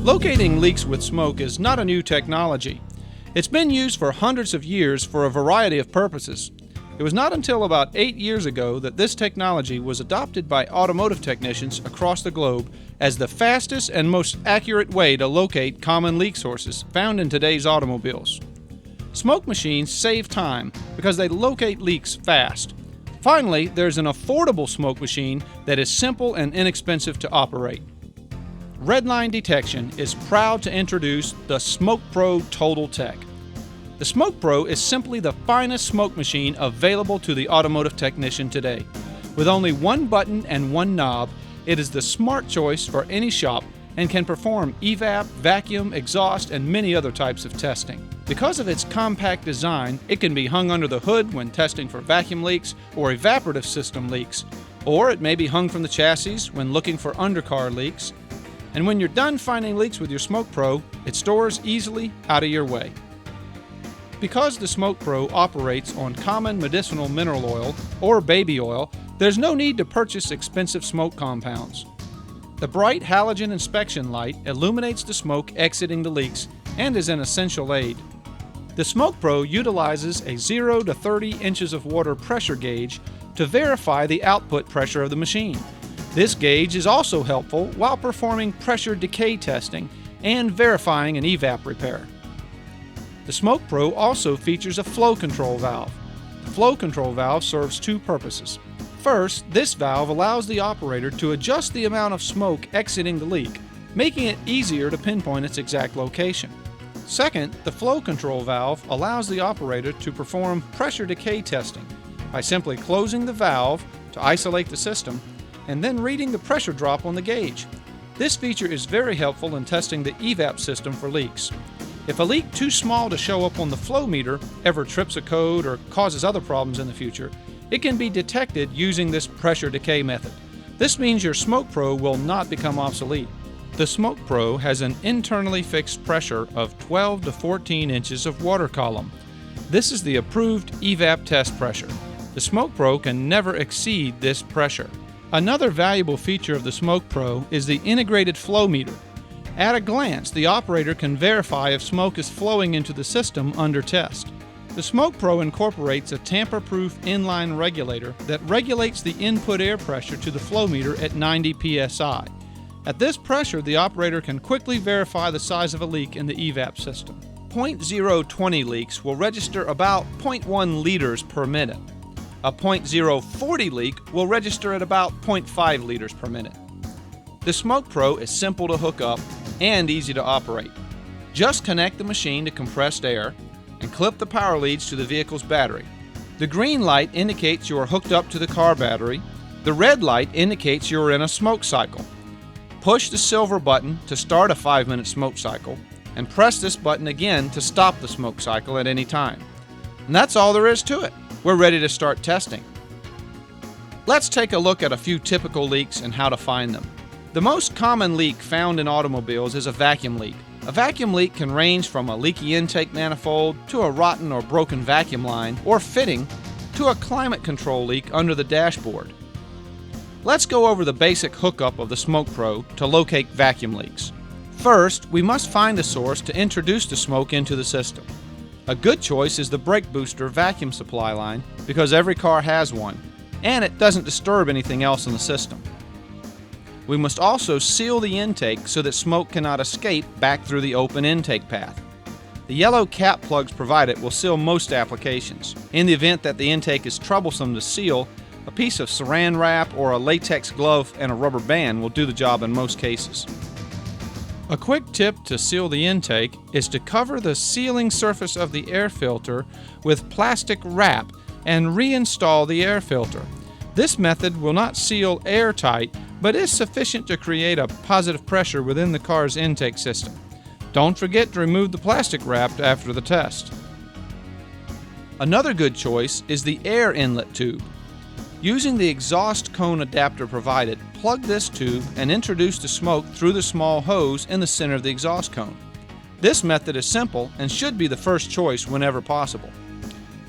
Locating leaks with smoke is not a new technology. It's been used for hundreds of years for a variety of purposes. It was not until about 8 years ago that this technology was adopted by automotive technicians across the globe as the fastest and most accurate way to locate common leak sources found in today's automobiles. Smoke machines save time because they locate leaks fast. Finally, there's an affordable smoke machine that is simple and inexpensive to operate. Redline Detection is proud to introduce the Smoke Pro Total Tech. The Smoke Pro is simply the finest smoke machine available to the automotive technician today. With only one button and one knob, it is the smart choice for any shop and can perform EVAP, vacuum, exhaust, and many other types of testing. Because of its compact design, it can be hung under the hood when testing for vacuum leaks or evaporative system leaks, or it may be hung from the chassis when looking for undercar leaks. And when you're done finding leaks with your Smoke Pro, it stores easily out of your way. Because the Smoke Pro operates on common medicinal mineral oil or baby oil, there's no need to purchase expensive smoke compounds. The bright halogen inspection light illuminates the smoke exiting the leaks and is an essential aid. The Smoke Pro utilizes a 0 to 30 inches of water pressure gauge to verify the output pressure of the machine. This gauge is also helpful while performing pressure decay testing and verifying an EVAP repair. The Smoke Pro also features a flow control valve. The flow control valve serves two purposes. First, this valve allows the operator to adjust the amount of smoke exiting the leak, making it easier to pinpoint its exact location. Second, the flow control valve allows the operator to perform pressure decay testing by simply closing the valve to isolate the system and then reading the pressure drop on the gauge. This feature is very helpful in testing the EVAP system for leaks. If a leak too small to show up on the flow meter ever trips a code or causes other problems in the future, it can be detected using this pressure decay method. This means your Smoke Pro will not become obsolete. The Smoke Pro has an internally fixed pressure of 12 to 14 inches of water column. This is the approved EVAP test pressure. The Smoke Pro can never exceed this pressure. Another valuable feature of the Smoke Pro is the integrated flow meter. At a glance, the operator can verify if smoke is flowing into the system under test. The Smoke Pro incorporates a tamper-proof inline regulator that regulates the input air pressure to the flow meter at 90 psi. At this pressure, the operator can quickly verify the size of a leak in the EVAP system. 0.020 leaks will register about 0.1 liters per minute. A 0.040 leak will register at about 0.5 liters per minute. The Smoke Pro is simple to hook up and easy to operate. Just connect the machine to compressed air and clip the power leads to the vehicle's battery. The green light indicates you are hooked up to the car battery. The red light indicates you are in a smoke cycle. Push the silver button to start a 5-minute smoke cycle and press this button again to stop the smoke cycle at any time. And that's all there is to it. We're ready to start testing. Let's take a look at a few typical leaks and how to find them. The most common leak found in automobiles is a vacuum leak. A vacuum leak can range from a leaky intake manifold to a rotten or broken vacuum line or fitting to a climate control leak under the dashboard. Let's go over the basic hookup of the Smoke Pro to locate vacuum leaks. First, we must find a source to introduce the smoke into the system. A good choice is the brake booster vacuum supply line because every car has one, and it doesn't disturb anything else in the system. We must also seal the intake so that smoke cannot escape back through the open intake path. The yellow cap plugs provided will seal most applications. In the event that the intake is troublesome to seal, a piece of saran wrap or a latex glove and a rubber band will do the job in most cases. A quick tip to seal the intake is to cover the sealing surface of the air filter with plastic wrap and reinstall the air filter. This method will not seal airtight, but is sufficient to create a positive pressure within the car's intake system. Don't forget to remove the plastic wrap after the test. Another good choice is the air inlet tube. Using the exhaust cone adapter provided, plug this tube and introduce the smoke through the small hose in the center of the exhaust cone. This method is simple and should be the first choice whenever possible.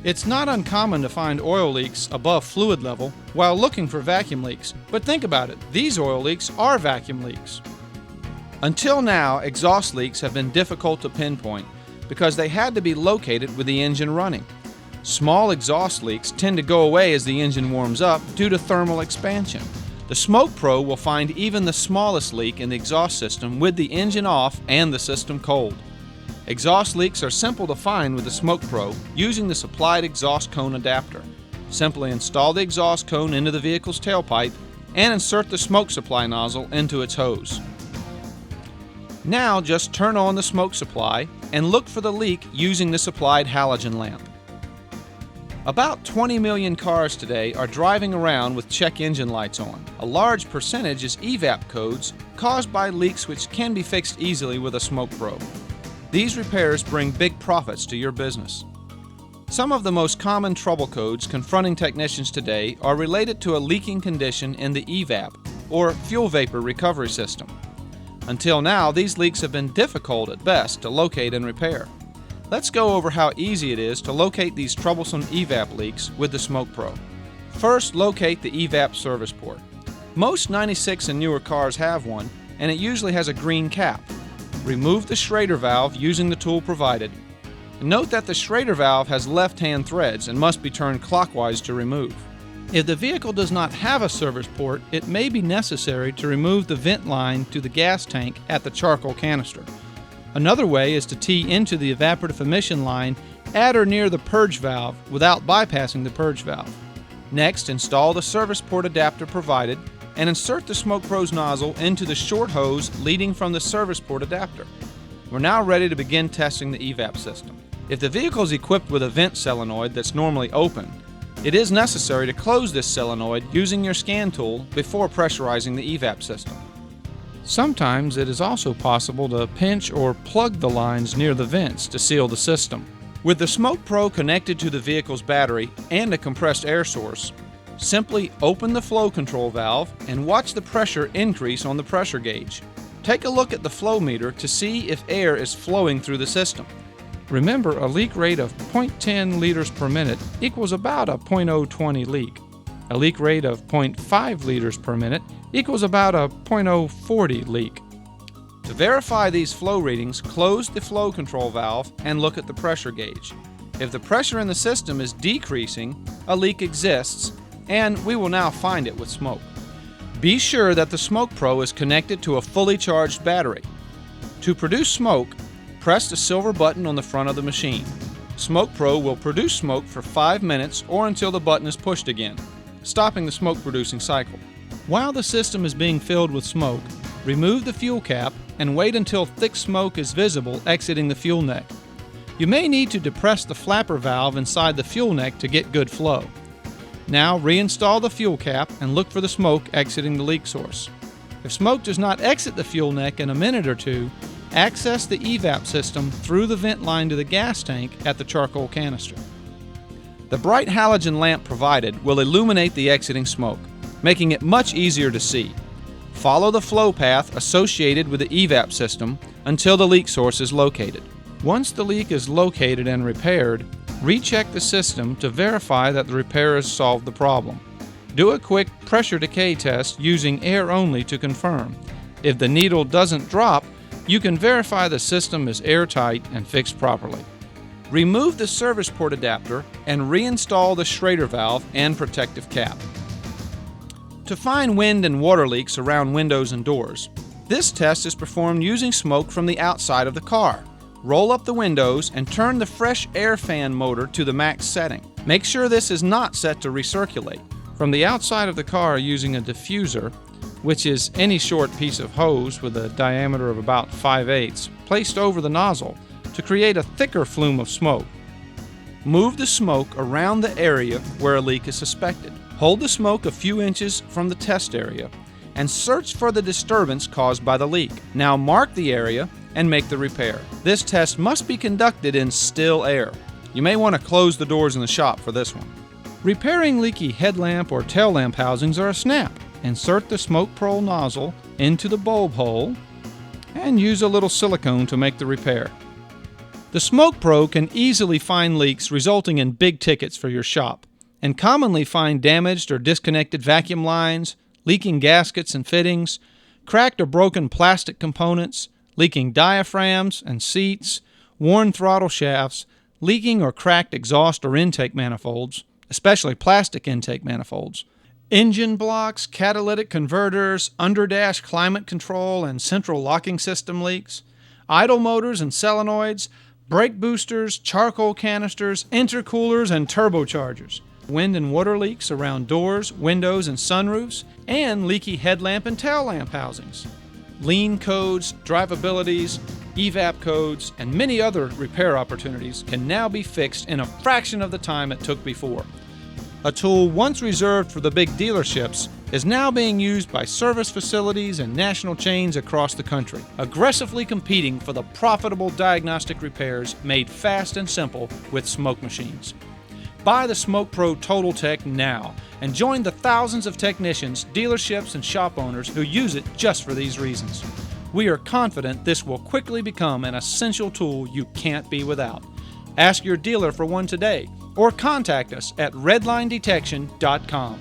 It's not uncommon to find oil leaks above fluid level while looking for vacuum leaks, but think about it, these oil leaks are vacuum leaks. Until now, exhaust leaks have been difficult to pinpoint because they had to be located with the engine running. Small exhaust leaks tend to go away as the engine warms up due to thermal expansion. The Smoke Pro will find even the smallest leak in the exhaust system with the engine off and the system cold. Exhaust leaks are simple to find with the Smoke Pro using the supplied exhaust cone adapter. Simply install the exhaust cone into the vehicle's tailpipe and insert the smoke supply nozzle into its hose. Now just turn on the smoke supply and look for the leak using the supplied halogen lamp. About 20 million cars today are driving around with check engine lights on. A large percentage is EVAP codes caused by leaks which can be fixed easily with a Smoke Pro. These repairs bring big profits to your business. Some of the most common trouble codes confronting technicians today are related to a leaking condition in the EVAP, or fuel vapor recovery system. Until now, these leaks have been difficult at best to locate and repair. Let's go over how easy it is to locate these troublesome EVAP leaks with the Smoke Pro. First, locate the EVAP service port. Most 96 and newer cars have one, and it usually has a green cap. Remove the Schrader valve using the tool provided. Note that the Schrader valve has left-hand threads and must be turned clockwise to remove. If the vehicle does not have a service port, it may be necessary to remove the vent line to the gas tank at the charcoal canister. Another way is to tee into the evaporative emission line at or near the purge valve without bypassing the purge valve. Next, install the service port adapter provided and insert the Smoke Pro's nozzle into the short hose leading from the service port adapter. We're now ready to begin testing the EVAP system. If the vehicle is equipped with a vent solenoid that's normally open, it is necessary to close this solenoid using your scan tool before pressurizing the EVAP system. Sometimes it is also possible to pinch or plug the lines near the vents to seal the system. With the Smoke Pro connected to the vehicle's battery and a compressed air source, simply open the flow control valve and watch the pressure increase on the pressure gauge. Take a look at the flow meter to see if air is flowing through the system. Remember, a leak rate of 0.10 liters per minute equals about a 0.020 leak. A leak rate of 0.5 liters per minute equals about a 0.040 leak. To verify these flow readings, close the flow control valve and look at the pressure gauge. If the pressure in the system is decreasing, a leak exists, and we will now find it with smoke. Be sure that the Smoke Pro is connected to a fully charged battery. To produce smoke, press the silver button on the front of the machine. Smoke Pro will produce smoke for 5 minutes or until the button is pushed again, stopping the smoke producing cycle. While the system is being filled with smoke, remove the fuel cap and wait until thick smoke is visible exiting the fuel neck. You may need to depress the flapper valve inside the fuel neck to get good flow. Now reinstall the fuel cap and look for the smoke exiting the leak source. If smoke does not exit the fuel neck in a minute or two, access the EVAP system through the vent line to the gas tank at the charcoal canister. The bright halogen lamp provided will illuminate the exiting smoke, making it much easier to see. Follow the flow path associated with the EVAP system until the leak source is located. Once the leak is located and repaired, recheck the system to verify that the repair has solved the problem. Do a quick pressure decay test using air only to confirm. If the needle doesn't drop, you can verify the system is airtight and fixed properly. Remove the service port adapter and reinstall the Schrader valve and protective cap. To find wind and water leaks around windows and doors, this test is performed using smoke from the outside of the car. Roll up the windows and turn the fresh air fan motor to the max setting. Make sure this is not set to recirculate. From the outside of the car using a diffuser, which is any short piece of hose with a diameter of about 5/8, placed over the nozzle to create a thicker flume of smoke. Move the smoke around the area where a leak is suspected. Hold the smoke a few inches from the test area and search for the disturbance caused by the leak. Now mark the area and make the repair. This test must be conducted in still air. You may want to close the doors in the shop for this one. Repairing leaky headlamp or tail lamp housings are a snap. Insert the Smoke Pro nozzle into the bulb hole and use a little silicone to make the repair. The Smoke Pro can easily find leaks resulting in big tickets for your shop, and commonly find damaged or disconnected vacuum lines, leaking gaskets and fittings, cracked or broken plastic components, leaking diaphragms and seats, worn throttle shafts, leaking or cracked exhaust or intake manifolds, especially plastic intake manifolds, engine blocks, catalytic converters, underdash climate control and central locking system leaks, idle motors and solenoids, brake boosters, charcoal canisters, intercoolers, and turbochargers, wind and water leaks around doors, windows, and sunroofs, and leaky headlamp and tail lamp housings. Lean codes, drivabilities, EVAP codes, and many other repair opportunities can now be fixed in a fraction of the time it took before. A tool once reserved for the big dealerships is now being used by service facilities and national chains across the country, aggressively competing for the profitable diagnostic repairs made fast and simple with smoke machines. Buy the Smoke Pro Total Tech now and join the thousands of technicians, dealerships, and shop owners who use it just for these reasons. We are confident this will quickly become an essential tool you can't be without. Ask your dealer for one today or contact us at redlinedetection.com.